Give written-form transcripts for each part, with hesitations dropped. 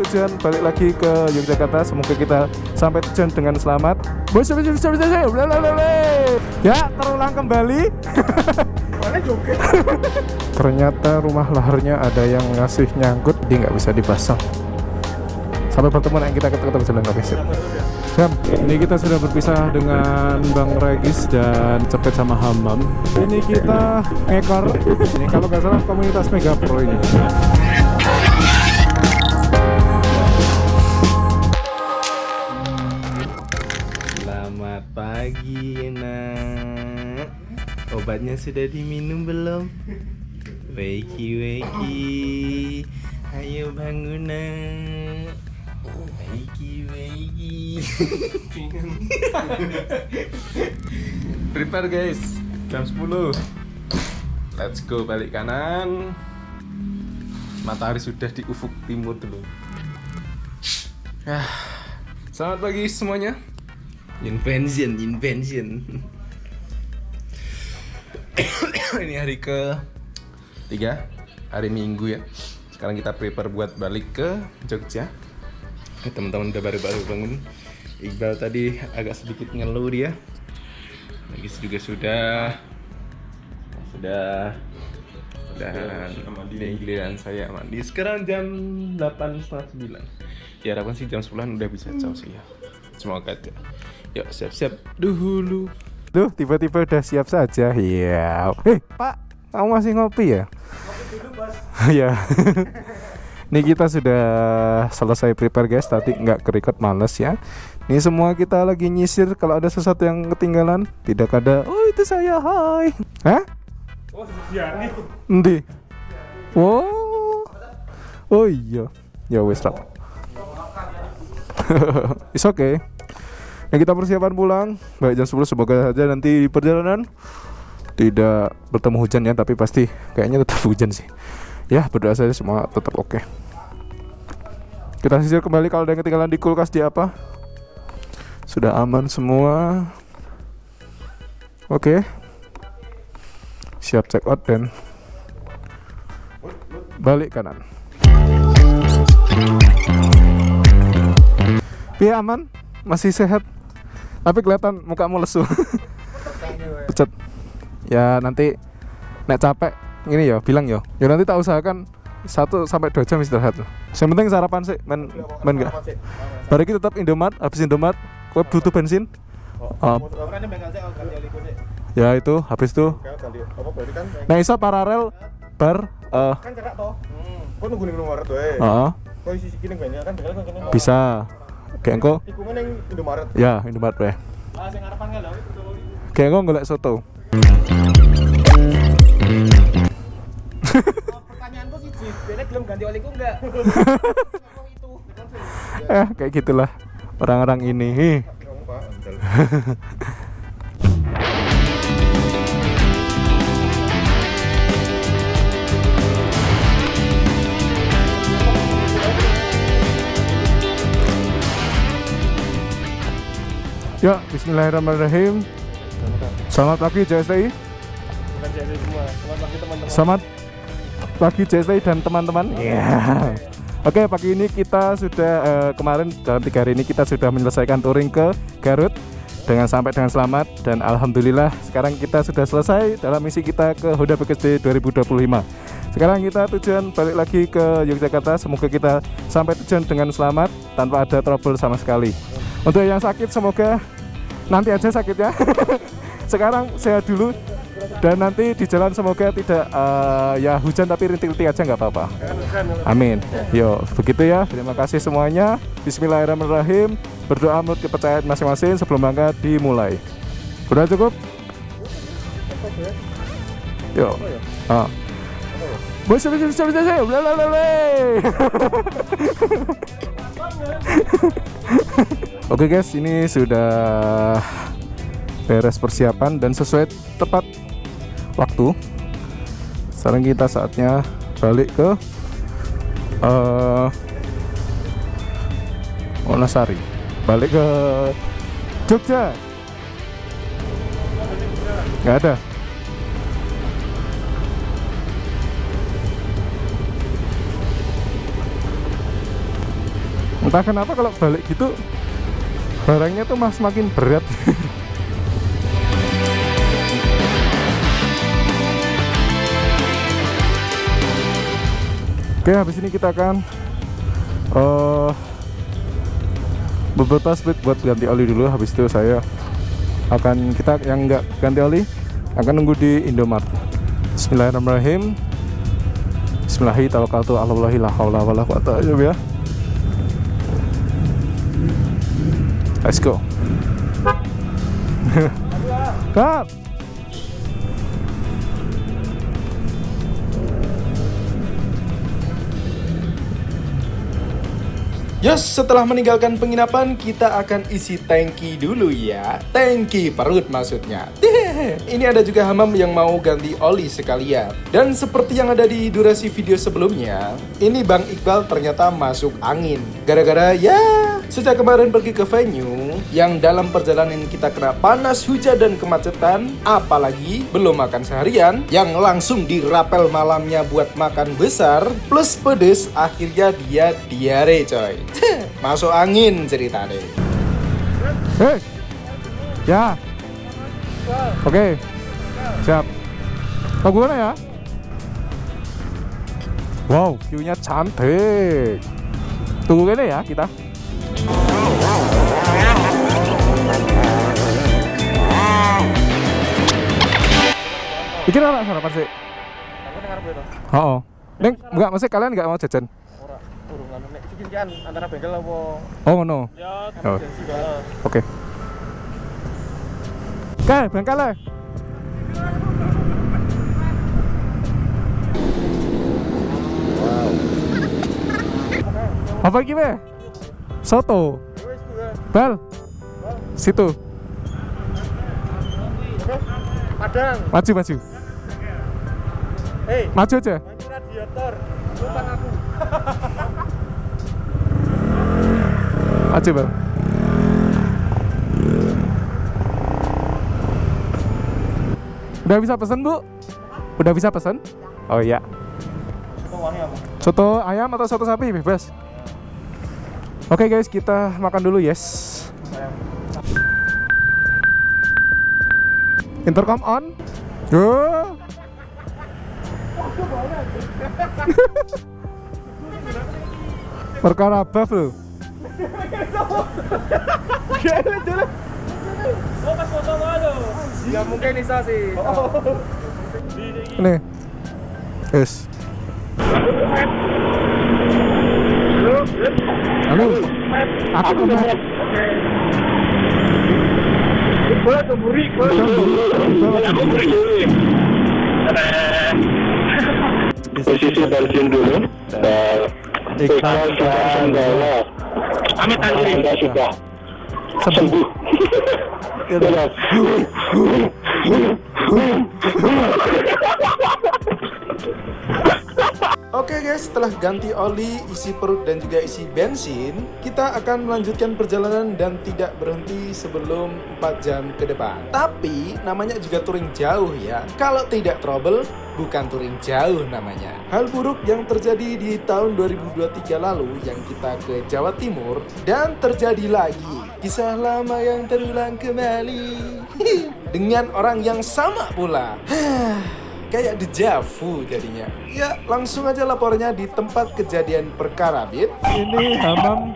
tujuan balik lagi ke Yogyakarta. Semoga kita sampai tujuan dengan selamat. Ya, terulang kembali. Ternyata rumah laharnya ada yang ngasih nyangkut, dia nggak bisa dipasang. Sampai bertemu yang kita ketemu jalan lagi sih. Jam, ini kita sudah berpisah dengan Bang Regis dan Cepet sama Hamam. Ini kita ngekor. Ini kalau nggak salah komunitas Mega Pro ini. Selamat pagi, nak. Obatnya sudah diminum belum? Wakey. Ayo bangun, nak. Wakey. Prepare guys, jam 10. Let's go, balik kanan. Matahari sudah di ufuk timur dulu. Selamat pagi semuanya. Invention. Ini hari ke-3, hari Minggu ya. Sekarang kita prepare buat balik ke Jogja. Teman-teman udah baru bangun. Iqbal tadi agak sedikit ngeluh dia. Regis juga sudah giliran saya mandi. Sekarang jam 8:30. Diharapkan sih jam 10 udah bisa jauh sih ya. Semoga aja. Yuk siap-siap dulu. Duh, tiba-tiba udah siap saja. Iya. Pak, kamu masih ngopi ya? Ngopi dulu, Bos. Iya. Ini kita sudah selesai prepare guys, tadi nggak ke-record, males ya. Ini semua kita lagi nyisir, kalau ada sesuatu yang ketinggalan tidak ada. Oh itu saya, hai. Hah? Oh iya. Endi? Oh iya. Ya wes lah. It's okay. Nah kita persiapan pulang. Baik jam 10, semoga saja nanti di perjalanan tidak bertemu hujan ya, tapi pasti kayaknya tetap hujan sih. Ya berdoa saja semua tetap oke. Kita sisir kembali kalau ada yang ketinggalan di kulkas di apa. Sudah aman semua. Oke. Siap check out dan balik kanan. Pia aman? Masih sehat? Tapi kelihatan mukamu lesu. Pucat. Ya nanti nek capek ini ya bilang ya nanti tak usahakan 1 sampai 2 jam istirahat. Yang penting sarapan sih, men enggak. Baru kita tetap Indomaret, habis Indomaret, kowe butuh bensin. Ya itu, habis itu. Nah iso paralel bar kan cerak toh. Kok nunggu ning Indomaret wae. Kok isi kene banyak kan kene. Bisa. Kayak engko. Tikungan ning Indomaret. Ya, Indomaret wae. Ah sing ngarepan lho. Kayak engko golek soto. Pertanyaanku siji, dene gelem ganti oliku enggak? Itu. Kayak gitulah orang-orang ini. Ya, bismillahirrahmanirrahim. Selamat pagi JSTI. Bukan JSTI semua. Selamat pagi teman-teman. Selamat pagi JSTI dan teman-teman. Oke, pagi ini kita sudah kemarin dalam 3 hari ini kita sudah menyelesaikan touring ke Garut dengan sampai dengan selamat, dan alhamdulillah sekarang kita sudah selesai dalam misi kita ke Honda BKSD 2025. Sekarang kita tujuan balik lagi ke Yogyakarta. Semoga kita sampai tujuan dengan selamat tanpa ada trouble sama sekali. Untuk yang sakit semoga nanti aja sakit ya. Sekarang sehat dulu, dan nanti di jalan semoga tidak ya hujan tapi rintik-rintik aja nggak apa-apa. Amin. Yo begitu ya. Terima kasih semuanya. Bismillahirrahmanirrahim. Berdoa menurut kepercayaan masing-masing sebelum berangkat dimulai. Sudah cukup? Yo. Bos, Oke guys, ini sudah beres persiapan dan sesuai tepat waktu. Sekarang kita saatnya balik ke Wonosari, balik ke Jogja. Nggak ada. Entah kenapa kalau balik gitu barangnya tuh semakin berat. Oke, habis ini kita akan beberapa speed buat ganti oli dulu. Habis itu kita yang nggak ganti oli akan nunggu di Indomaret. Bismillahirrahmanirrahim. Bismillahirrahmanirrahim. Tawakkaltu 'alallahi la haula wala quwwata illa billah. Let's go. Cut. Yes, setelah meninggalkan penginapan kita akan isi tangki dulu ya. Tangki perut maksudnya. Ini ada juga Hamam yang mau ganti oli sekalian. Dan seperti yang ada di durasi video sebelumnya, ini Bang Iqbal ternyata masuk angin. Gara-gara ya, sejak kemarin pergi ke venue, yang dalam perjalanan kita kena panas, hujan, dan kemacetan, apalagi belum makan seharian, yang langsung dirapel malamnya buat makan besar, plus pedes, akhirnya dia diare coy. Masuk angin ceritanya. Hei. Ya. Oke. Siap. Tunggu ya. Wow, view-nya cantik. Tunggu gini ya kita. Pikir apa sarapan sih? Aku dengar beto. Oh. Neng, enggak, maksudnya kalian enggak mau jajan? Ora, urung anu nek iki kan antara bengkel apa? Oh, no. Ya, Oh. emergency banget. Oke. Oke, bengkel ya. Apa iki, Be? Soto. Wis kuwi. Bal. Situ. Padang. Maju. Hei, Maju aja. main radiator. Bukan aku. Maju, Bal. Udah bisa pesen, Bu? Udah bisa pesen? Oh iya. Itu wangi apa? Soto ayam atau soto sapi bebas. Oke guys, kita makan dulu, yes. Intercom on. Yo. Perkara buff loh. Oh, pas foto lo. Ya mungkin bisa sih. Ini. Yes. Halo. Aku Muhammad. Bola keburi, Posisi pensiun dulu. Ikhlas Sanggala. Amit Anda sudah sembuh. Oke guys, setelah ganti oli, isi perut dan juga isi bensin, kita akan melanjutkan perjalanan dan tidak berhenti sebelum 4 jam ke depan. Tapi namanya juga touring jauh ya. Kalau tidak trouble, bukan touring jauh namanya. Hal buruk yang terjadi di tahun 2023 lalu yang kita ke Jawa Timur dan terjadi lagi. Kisah lama yang terulang kembali dengan orang yang sama pula. Kayak deja vu jadinya. Ya, langsung aja lapornya di tempat kejadian perkara, Bit. Ini Hamam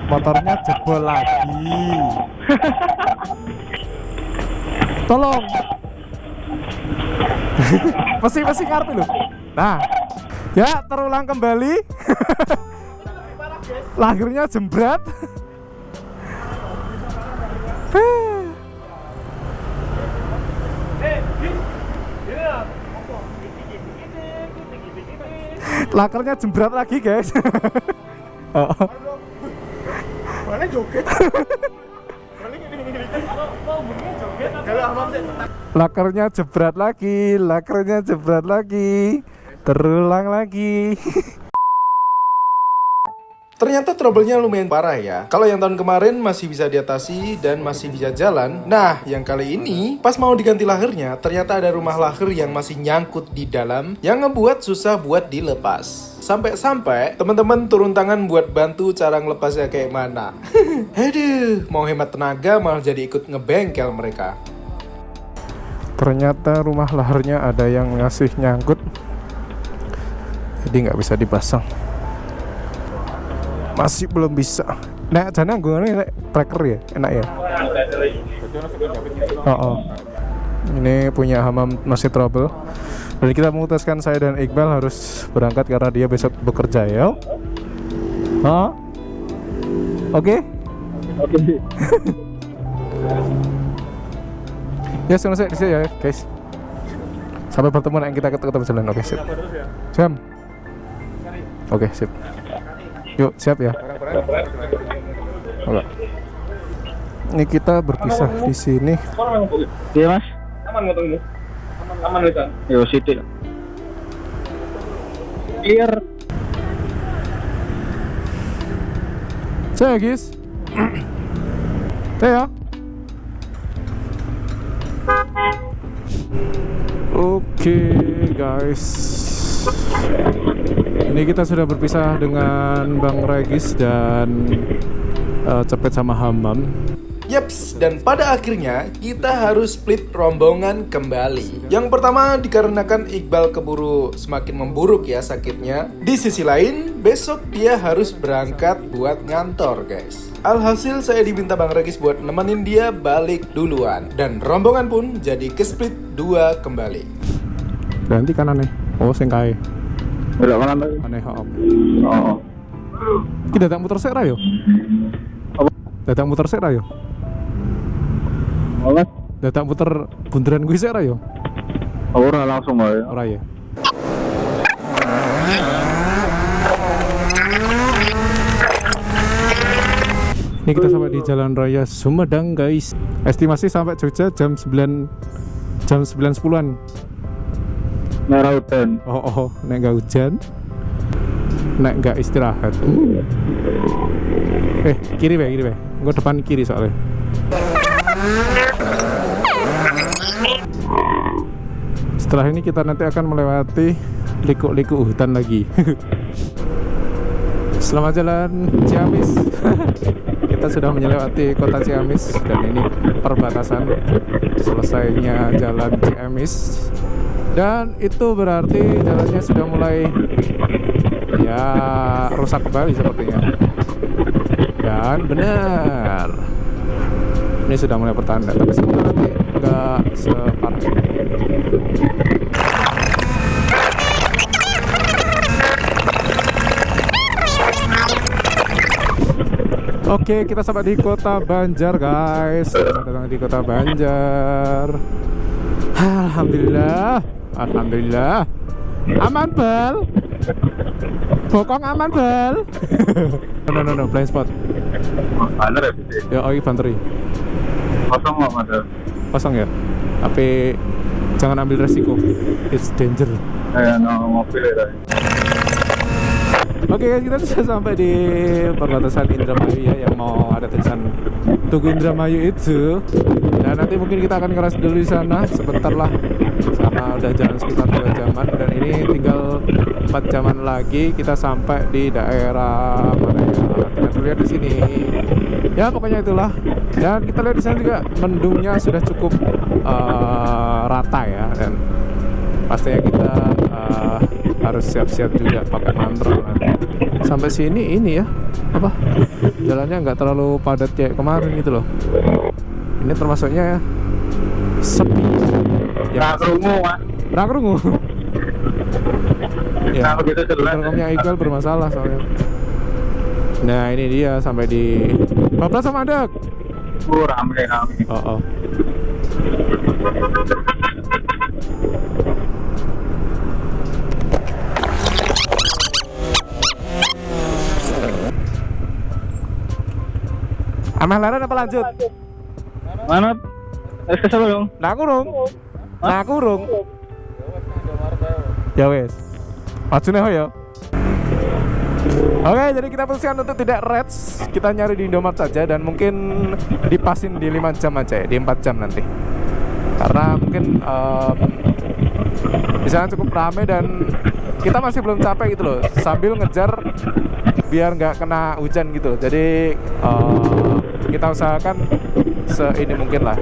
motornya jebol lagi. Tolong. Masih ngarep loh. Nah, ya terulang kembali. Lahirnya jembrat. Lakernya jembrat lagi guys. Oh. Mana joget? Mana gini. Mau bunyi joget apa? Lakernya jebrat lagi, terulang lagi. Ternyata trouble-nya lumayan parah ya. Kalau yang tahun kemarin masih bisa diatasi dan masih bisa jalan. Nah, yang kali ini pas mau diganti lahirnya, ternyata ada rumah lahir yang masih nyangkut di dalam yang ngebuat susah buat dilepas. Sampai-sampai teman-teman turun tangan buat bantu cara ngelepasnya kayak mana. Aduh, mau hemat tenaga malah jadi ikut ngebengkel mereka. Ternyata rumah lahirnya ada yang ngasih nyangkut, jadi nggak bisa dipasang. Masih belum bisa. Nah, jana gue tracker ya, enak ya. Ini punya Hamam masih trouble. Jadi kita memutuskan saya dan Iqbal harus berangkat karena dia besok bekerja ya. Oke. Ya, selesai di sini ya, guys. Sampai pertemuan yang kita ketemu jalan. Oke, sip. Jam. Oke, sip. Yuk, siap ya. Oke. Ini kita berpisah di sini. Iya mas. Aman motor ini. Aman Lisan. Yo sidik. Clear. Saya guys. Saya. Oke guys. Ini kita sudah berpisah dengan Bang Regis dan Cepet sama Hamam. Yeps, dan pada akhirnya kita harus split rombongan kembali. Yang pertama dikarenakan Iqbal keburu semakin memburuk ya sakitnya. Di sisi lain, besok dia harus berangkat buat ngantor guys. Alhasil saya diminta Bang Regis buat nemenin dia balik duluan. Dan rombongan pun jadi ke split 2 kembali. Ganti kanan nih. Oh, sing kae. Belok kanan tadi. Aneh hop. Oh. Kita datang muter sik ra yo. Apa? Datang muter sik ra yo. Mas. Datang muter bunderan kuwi sik ra yo. Ora langsung ae. Ora ya. Ini kita sampai di Jalan Raya Sumedang guys. Estimasi sampai Jogja jam 9:10-an. Merah hutan. Oh, nek nggak hujan, nek nggak istirahat. Kiri be. Gue depan kiri soalnya. Setelah ini kita nanti akan melewati liku-liku hutan lagi. Selamat jalan Ciamis. Kita sudah melewati kota Ciamis dan ini perbatasan selesainya jalan Ciamis. Dan itu berarti jalannya sudah mulai ya rusak kembali sepertinya. Dan benar, ini sudah mulai bertanda. Tapi semoga nanti nggak separah ini. Oke, kita sampai di Kota Banjar guys. Selamat datang di Kota Banjar. Alhamdulillah. Aman bal. Bokong aman bal. No, blind spot. Bener ya. Ya, banteri. Kosong nggak ada. Kosong ya. Tapi jangan ambil resiko. It's danger. Mobil ya. Oke guys, kita sudah sampai di perbatasan Indramayu ya, yang mau ada tulisan Tugu Indramayu itu. Dan nanti mungkin kita akan ngeras dulu di sana sebentar lah. Sama udah jalan sekitar 2 jaman dan ini tinggal 4 jaman lagi kita sampai di daerah mana ya? Kita lihat di sini. Ya pokoknya itulah. Dan kita lihat di sana juga mendungnya sudah cukup rata ya, dan pastinya kita harus siap-siap juga pakai mantrol nanti. Sampai sini ini ya apa jalannya nggak terlalu padat kayak kemarin gitu loh. Ini termasuknya ya sepi ya. Rakrungu ya, intercomnya Iqbal bermasalah soalnya. Nah ini dia sampai di Bablas sama Adak. Rame. Oh. Amah laran apa lanjut? Mana? Es ke dong. Nah kurung. Ya wes. Ajune ho ya. Oke, jadi kita putuskan untuk tidak reds. Kita nyari di Indomaret saja dan mungkin dipasin di 5 jam aja ya, di 4 jam nanti. Karena mungkin di sana cukup ramai dan kita masih belum capek gitu loh. Sambil ngejar biar nggak kena hujan gitu. Jadi kita usahakan seini mungkin lah.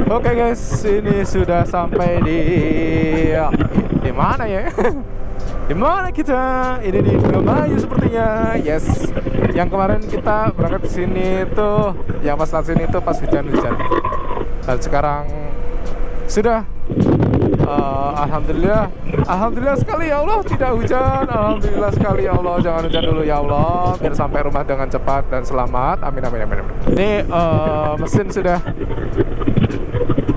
Oke guys, ini sudah sampai di mana ya? Di mana kita? Ini di Indramayu sepertinya. Yes. Yang kemarin kita berangkat ke sini tuh, yang pas lewat sini tuh pas hujan-hujan. Dan sekarang sudah Alhamdulillah sekali ya Allah tidak hujan. Alhamdulillah sekali ya Allah, jangan hujan dulu ya Allah, biar sampai rumah dengan cepat dan selamat. Amin amin amin, amin. Ini mesin sudah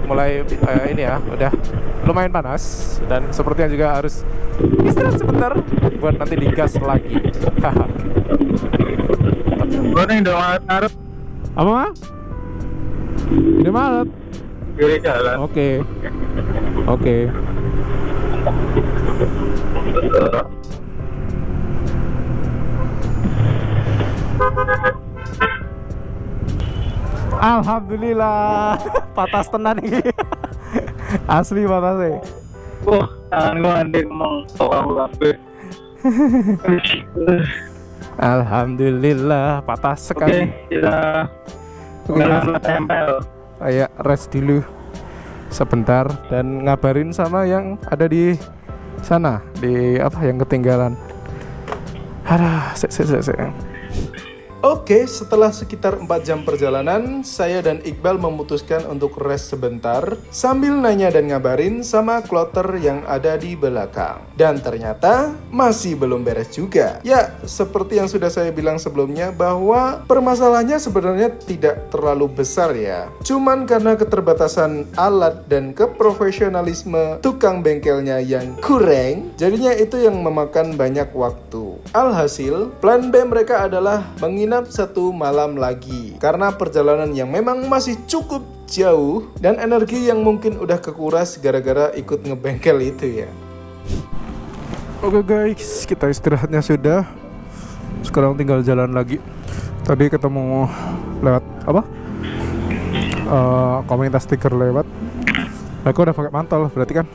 mulai ini ya, udah lumayan panas dan sepertinya juga harus istirahat sebentar buat nanti digas lagi. Gue nih udah Maret. Apa mah? Di Maret. Kiri jalan. Oke. Alhamdulillah. Patas tenan ini. Asli patas sih. Wah, tangan gue nanti ngomong soal lambe. Alhamdulillah, patas sekali. Oke, kita nggak tempel. Ayo rest dulu sebentar dan ngabarin sama yang ada di sana, di apa yang ketinggalan. Oke, setelah sekitar 4 jam perjalanan, saya dan Iqbal memutuskan untuk rest sebentar sambil nanya dan ngabarin sama kloter yang ada di belakang. Dan ternyata masih belum beres juga. Ya, seperti yang sudah saya bilang sebelumnya bahwa permasalahannya sebenarnya tidak terlalu besar ya. Cuman karena keterbatasan alat dan keprofesionalisme tukang bengkelnya yang kurang, jadinya itu yang memakan banyak waktu. Alhasil, plan B mereka adalah menginap 1 malam lagi karena perjalanan yang memang masih cukup jauh dan energi yang mungkin udah kekuras gara-gara ikut ngebengkel itu ya. Oke guys, kita istirahatnya sudah. Sekarang tinggal jalan lagi. Tadi ketemu lewat apa? Komunitas stiker lewat. Aku udah pakai mantel, berarti kan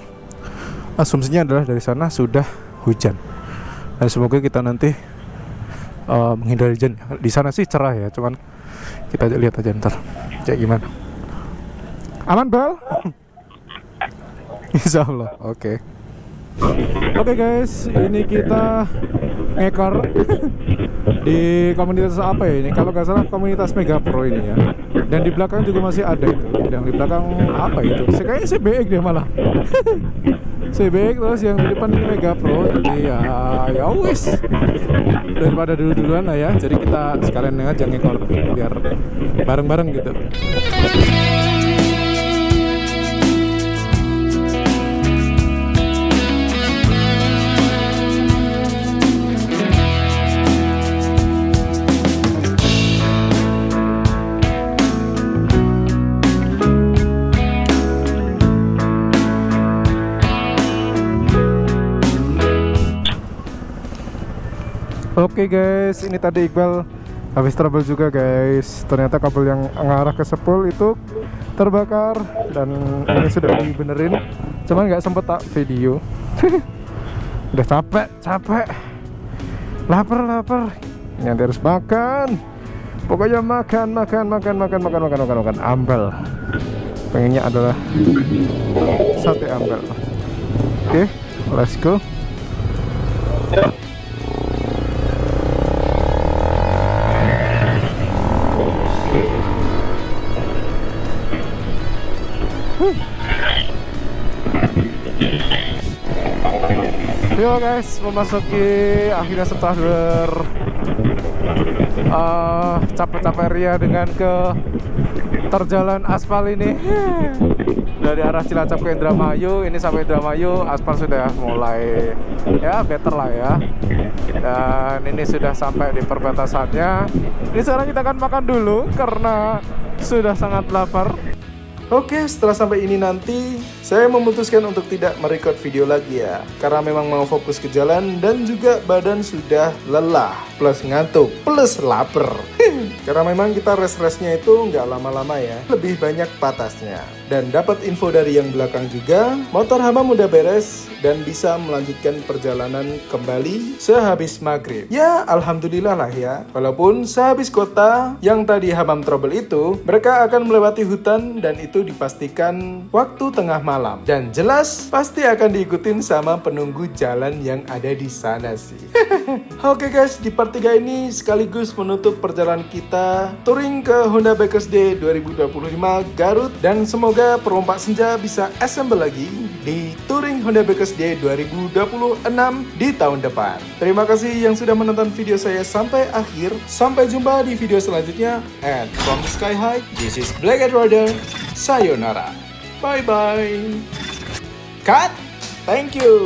asumsinya adalah dari sana sudah hujan. Dan semoga kita nanti menghindari hujan. Di sana sih cerah ya, cuman kita lihat aja ntar kayak gimana. Aman Bal? Insya Allah. Oke guys, ini kita ngekor di komunitas apa ya ini? Kalau nggak salah komunitas Mega Pro ini ya. Dan di belakang juga masih ada itu. Yang di belakang apa itu? Kayaknya CBX deh malah. CBX terus yang di depan ini Mega Pro. Jadi ya wis. Daripada duluan lah ya. Jadi kita sekalian aja ngekor biar bareng-bareng gitu. Oke guys, ini tadi Iqbal habis trouble juga guys. Ternyata kabel yang mengarah ke sepul itu terbakar dan ini sudah dibenerin. Cuman nggak sempet tak video. Udah capek, lapar. Ini nanti harus makan. Pokoknya makan. Ambal. Pengennya adalah sate ambal. Oke, let's go. Yo guys, memasuki akhirnya setelah capek-capek ria dengan ke terjalan aspal ini dari arah Cilacap ke Indramayu. Ini sampai Indramayu aspal sudah mulai ya better lah ya. Dan ini sudah sampai di perbatasannya. Ini sekarang kita akan makan dulu karena sudah sangat lapar. Oke, setelah sampai ini nanti, saya memutuskan untuk tidak merekod video lagi ya. Karena memang mau fokus ke jalan dan juga badan sudah lelah, plus ngantuk, plus lapar. Karena memang kita rest-restnya itu nggak lama-lama ya, lebih banyak patasnya. Dan dapat info dari yang belakang juga, motor Hamam udah beres dan bisa melanjutkan perjalanan kembali sehabis maghrib. Ya, alhamdulillah lah ya. Walaupun sehabis kota yang tadi Hamam trouble itu, mereka akan melewati hutan dan itu dipastikan waktu tengah malam. Dan jelas pasti akan diikutin sama penunggu jalan yang ada di sana sih. Oke guys, di part 3 ini sekaligus menutup perjalanan kita touring ke Honda Bikers Day 2025 Garut, dan semoga perompak senja bisa assemble lagi di touring Honda Bikers Day 2026 di tahun depan. Terima kasih yang sudah menonton video saya sampai akhir. Sampai jumpa di video selanjutnya. And from the sky high, this is Blackhead Rider. Sayonara. Bye bye. Cut. Thank you.